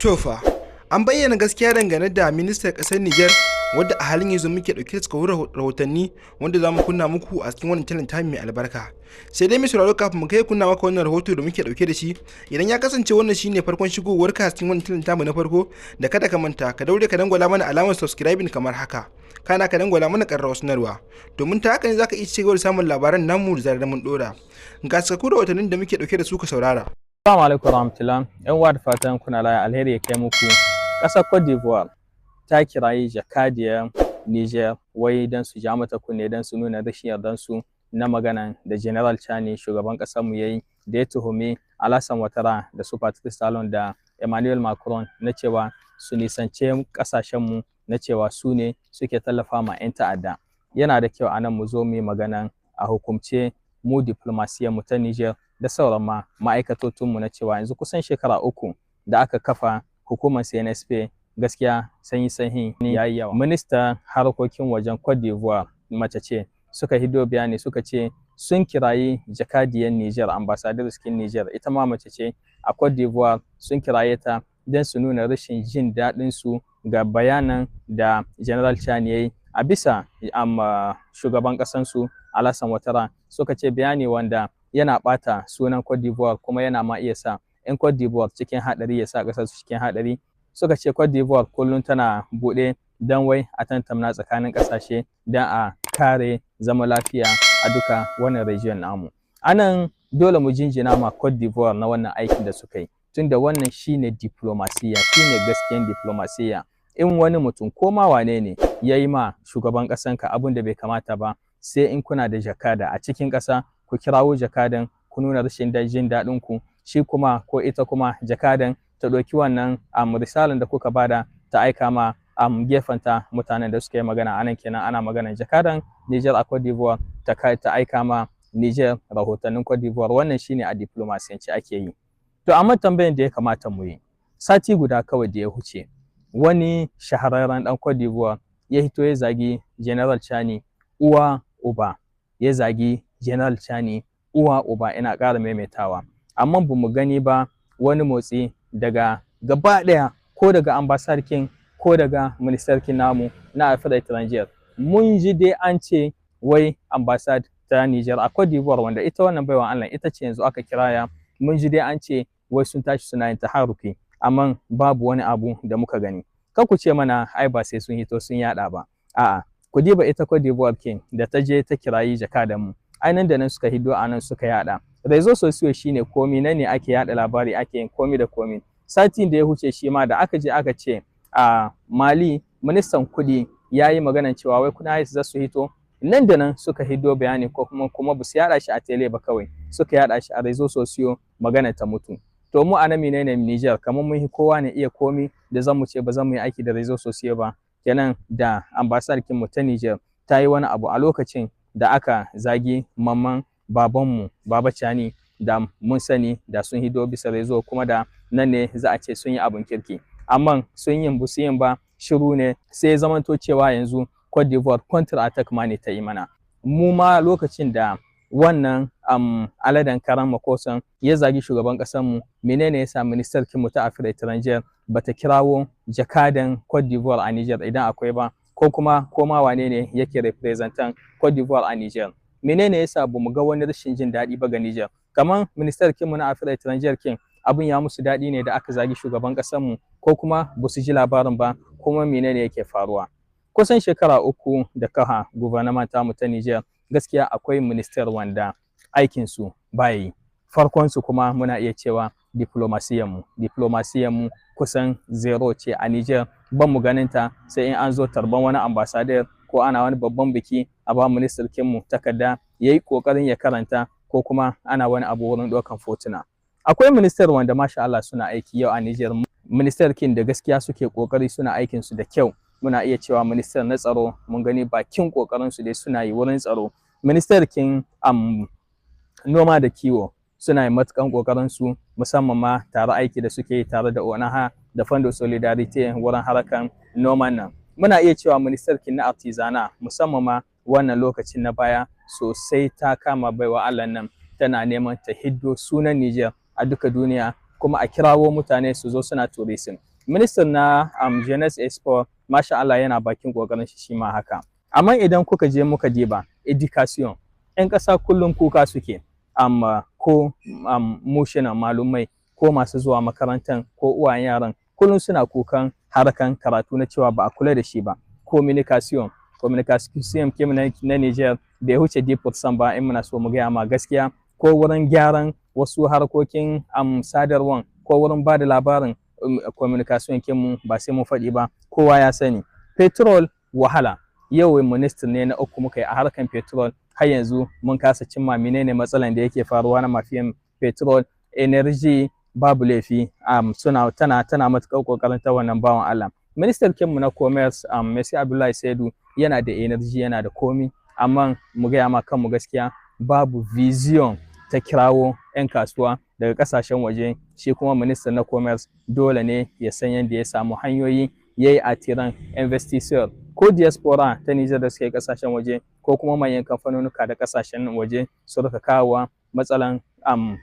Tofa, an bayyana gaskiya dangane da ministan ƙasar Nijar wadda a halin yanzu muke ɗauke da cikakkun rahotanni wanda za mu kunna muku a cikin wannan channel ta mai albarka. Sai dai mai sauraro kafin mu kai kunna maka wannan rahoto da muke ɗauke da shi, idan ya kasance wannan shine farkon shigowar ka a cikin wannan channel tamu na farko, da kada ka manta ka daure ka dangwala mana alamar subscribing kamar haka. Kana ka dangwala mana ƙararrawar sanarwa domin ta haka ne zaka iya cigaba da samun labaran namu da zarar mun ɗora. Ga cikakkun rahotannin da muke ɗauke da su ka saurara. Assalamu alaikum warahmatullah. Yan uwa da fatan kuna lafiya, alheri ya kai muku. Ƙasar Cote d'Ivoire ta kirayi jakadiyar Niger wai don su ja mata kunne don su nuna rashin yardansu na maganan da General Chani shugaban ƙasar mu yayi da ya tuhumi Alassane Ouattara da su Patrice Talon da Emmanuel Macron na cewa su nisance ƙasashen mu, na cewa su ne suke tallafa ma 'yan ta'adda. Yana da kyau anan mu zo mu yi maganan a hukumce mu diplomasiyyar mu ta Niger da sauran ma'aikatocinmu na cewa yanzu kusan shekara 3 da aka kafa hukumar CNSP, gaskiya sanyi ya yi yawa. Ministan harkokin wajen Cote d'Ivoire mace ce suka hido bayani suka ce sun kirayi jakadiyar Niger, ambassador cikin Niger, ita ma mace ce a Cote d'Ivoire, sun kiraye ta don su nuna rashin jin daɗin su ga bayanan da General Chani yayi a bisa shugaban ƙasansu Alassane Ouattara. Suka ce bayani wanda yana ɓata sunan Cote d'Ivoire kuma yana ma iya sa 'yan Cote d'Ivoire cikin haɗari, ya sa ƙasar su cikin haɗari. Suka ce Cote d'Ivoire kullum tana buɗe don wai a tantamna tsakanin ƙasashe don a kare zama lafiya a duka wannan region namu. Anan dole mu jinjina ma Cote d'Ivoire na wannan aikin da suka yi, tunda wannan shine diplomasiya, shine gaskiyan diplomasiya. In wani mutum ko ma wane ne ya yi ma shugaban ƙasanka abin da bai kamata ba, sai in kuna da jakada a cikin ƙasa ku kirawo jakadan ku nuna rashin jin daɗin ku, shi kuma ko ita kuma jakadan ta ɗauki wannan risalan da kuka bada ta aika ma gefenta mutanen da suka yi magana. Anan kenan ana maganan jakadan Niger a Cote d'Ivoire ta aika ma Niger rahotannin Cote d'Ivoire. Wannan shine a diplomasiyance ake yi. To amma tambayan da ya kamata mu yi, sati guda kawai da ya huce wani shahararren ɗan Cote d'Ivoire ya hito ya zagi General Chani uwa uba, ya zagi General Chani uwa uba, ina ƙara maimaitawa. Amma ba mu gani ba wani motsi daga gaba ɗaya, ko daga ambasarkin ko daga ministarkin namu na Afirka Étrangère. Mun ji dai an ce wai ambasad ta Niger a Cote d'Ivoire, wanda ita wannan baiwa Allah ita ce yanzu aka kiraya, mun ji dai an ce wai sun tashi suna yin taharuki, amma babu wani abu da muka gani. Kar ku ce mana ai ba sai sun hito sun yada ba. A'a, ku diba ita Cote d'Ivoire kin da ta je ta kirayi jakadan mu, ainihin da nan suka hido a nan suka yada. Rezo sosiyo shine komi, nan ne ake yada labari, ake yin komi da komi. Satin da ya huce shi ma da aka je aka ce a Mali ministan kudi ya yi maganan cewa wai kuna za su hito, nan da nan suka hido bayani ko kuma ba su yada shi a tele ba, kawai suka yada shi a rezo sosiyo, magana ta mutu. To mu a nan menene Niger, kamar mun yi kowa ne iya komi da zan mu ce ba zan mu yi aiki da rezo sosiyo ba. Kenan da ambasadar mu ta Niger ta yi wani abu a lokacin da aka zagi mamman babanmu Baba Chani, da mun sani da sun hido bisa rezo, kuma da nan ne za a ce sun yi abin kirki. Amma sun yin busu yin ba, shiru ne, sai zamanto cewa yanzu Cote d'Ivoire counter attack ma ne ta yi mana. Mu ma lokacin da wannan aladan karan makosan ya zagi shugaban ƙasar mu, menene yasa ministarkin mu ta Afirka Étrangère bata kirawo jakadan Cote d'Ivoire a Niger idan akwai ba, ko kuma koma wane ne yake representan Cote d'Ivoire a Niger? Menene yasa bamu ga wani rashin jin daɗi ba ga Niger? Kamar ministarkin mu na Afirka Étrangère kin abin ya musu daɗi ne da aka zagi shugaban ƙasar mu, ko kuma ba su ji labarin ba, kuma menene yake faruwa? Kusan shekara 3 da kaha gouvernement mu ta Niger, gaskiya akwai minister wanda aikin su bayi. Farkon su kuma muna iya cewa diplomasiyan mu kusan zero ce a Niger. Ban mu ganin ta sai in an zo tarban wani ambassador ko ana wani babban biki a ba ministarkin mu takarda yayi kokarin ya karanta, ko kuma ana wani abu wurin ɗaukan fotuna. Akwai minister wanda masha Allah suna aiki yau a Niger, ministerkin da gaskiya suke kokari, suna aikin su da kyau. Muna iya cewa minister na tsaro, mun gani bakin kokarin su dai suna yi wurin tsaro. Ministerkin noma da kiwo suna yi matukan kokarin su, musamman ma tare aiki da suke tare da ONAHA da Fando Solidarity wurin harkan noman nan. Muna iya cewa ministerkin na artisana, musamman ma wannan lokacin na baya, sosai ta kama baiwa Allah nan, tana neman ta hiddo sunan Niger a duka duniya, kuma a kirawo mutane su zo suna tourism. Ministan na Jeunesse et Sport masha Allah yana bakin kokarin shi ma haka. Amma idan kuka je muka diba education, 'yan ƙasa kullum kuka suke, ko mushinan malumai ko masu zuwa makarantar ko uwayen yaran kullum suna kukan harkan karatu na cewa ba a kula da shi ba. Communication kim na Niger bai huce 10% ba in muna so mu gaya ma gaskiya, ko wurin gyaran wasu harkokin sadarwan ko wurin ba da labarin communication kinmu ba sai mun faɗi ba, kowa ya sani. Petrol wahala, yau minister ne na uku muka yi a harkan petrol, har yanzu mun kasa cimma menene matsalan da yake faruwa na mafiyan petrol. Energy babu laifi, tana matuƙar ƙoƙarin ta wannan bawan Allah. Ministan kinmu na commerce Messi Abdullahi Saidu yana da energy, yana da komi, amma mu gaya ma kanmu gaskiya babu vision ta kirawo 'yan kasuwa daga kasashen waje. Shi kuma ministan na commerce dole ne ya san yadda ya samu hanyoyi ya yi atiran investisseur ko diaspora ta Niger da suke kasashen waje ko kuma manyan kamfanonuka da kasashen waje su rika kawowa. Matsalan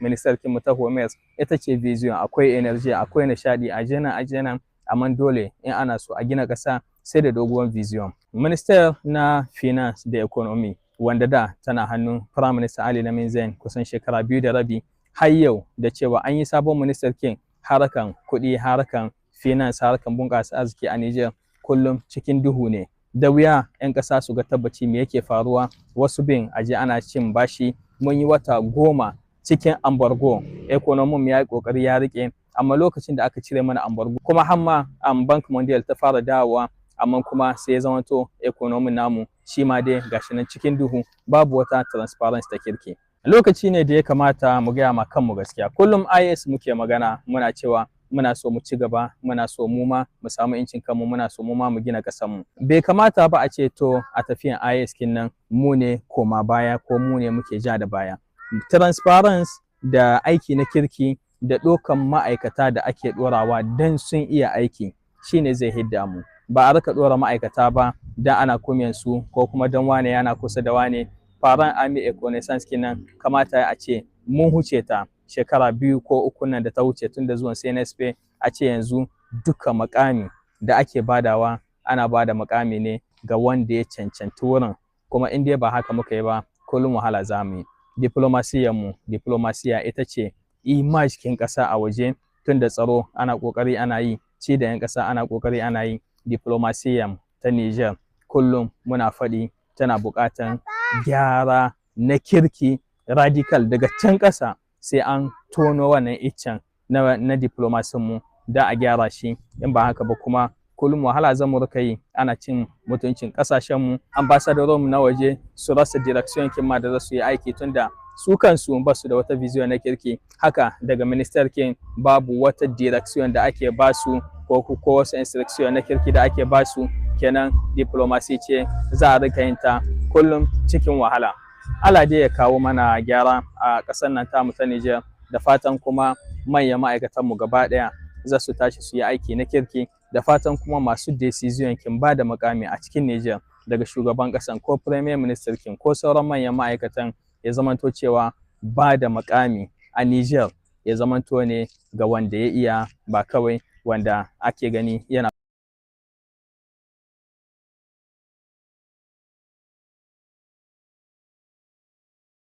ministar kinmu ta commerce ita ce vision, akwai energy, akwai nishadi a jena, amma dole in ana so a gina ƙasa sai da doguwar vision. Minister na finance da economy wanda da tana hannun Prime Minister Ali Lamin Zain kusan shekara 2 da rabi, har yau da cewa an yi sabon minister kin harkan kuɗi, harkan finance, harkan bunƙasa arziki a Niger kullum cikin duhu ne. Da wuya 'yan ƙasa su ga tabbaci me yake faruwa. Wasu bin aje ana cin bashi, mun yi wata 10 cikin ambargo, economy ya yi ƙoƙari ya riƙe, amma lokacin da aka cire mana ambargo kuma hamma Bank Mondial ta fara dawowa, amma kuma sai ya zamanto economy namu shi ma dai gashi nan cikin duhu, babu wata transparency ta kirki. Lokaci ne da ya kamata mu gaya ma kanmu gaskiya. Kullum IS muke magana, muna cewa muna so mu ci gaba, muna so mu ma mu samu incin kanmu, muna so mu ma mu gina ƙasar mu. Bai kamata ba a ce to a tafiyan IS kin nan mu ne koma baya ko mu ne muke ja da baya. Transparency da aiki na kirki da ɗaukan ma'aikata da ake ɗorawa don sun iya aiki shine zai hidda mu. Ba a rika ɗora ma'aikata ba don ana kumyan su ko kuma don wane yana kusa da wane. Faran Army Econoissance kinan kamata a ce mun huce ta shekara 2 ko 3 nan da ta wuce tun da zuwan CNSP, a ce yanzu duka makami da ake badawa ana bada makami ne ga wanda ya cancanci wurin, kuma in dai ba haka muka yi ba kullum wahala za mu yi. Diplomasiya ita ce image kin ƙasa a waje, tun da tsaro ana ƙoƙari ana yi, ci da 'yan ƙasa ana ƙoƙari ana yi. Diplomasiyan ta Niger kullum muna faɗi tana buƙatan gyara na kirki radical daga can ƙasa, sai an tono wannan iccen na diplomasin mu da a gyara shi. In ba haka ba kuma kullum wahala zan mu rika yi, ana cin mutuncin ƙasashen mu. Ambassador mu na waje su rasa direction kin ma da za su yi aiki, tunda su kansu ba su da wata vision na kirki. Haka daga minister kin babu wata direction da ake ba su ko wasu instruction na kirki da ake ba su. Kenan diplomasi ce za a rika yin ta kullum cikin wahala. Allah dai ya kawo mana gyara a ƙasar nan tamu ta Niger, da fatan kuma manyan ma'aikatan mu gaba ɗaya za su tashi su yi aiki na kirki, da fatan kuma masu decision kin ba da makami a cikin Niger daga shugaban ƙasan ko premier minister kin ko sauran manyan ma'aikatan ya zamanto cewa ba da makami a Niger ya zamanto ne ga wanda ya iya, ba kawai wanda ake gani yana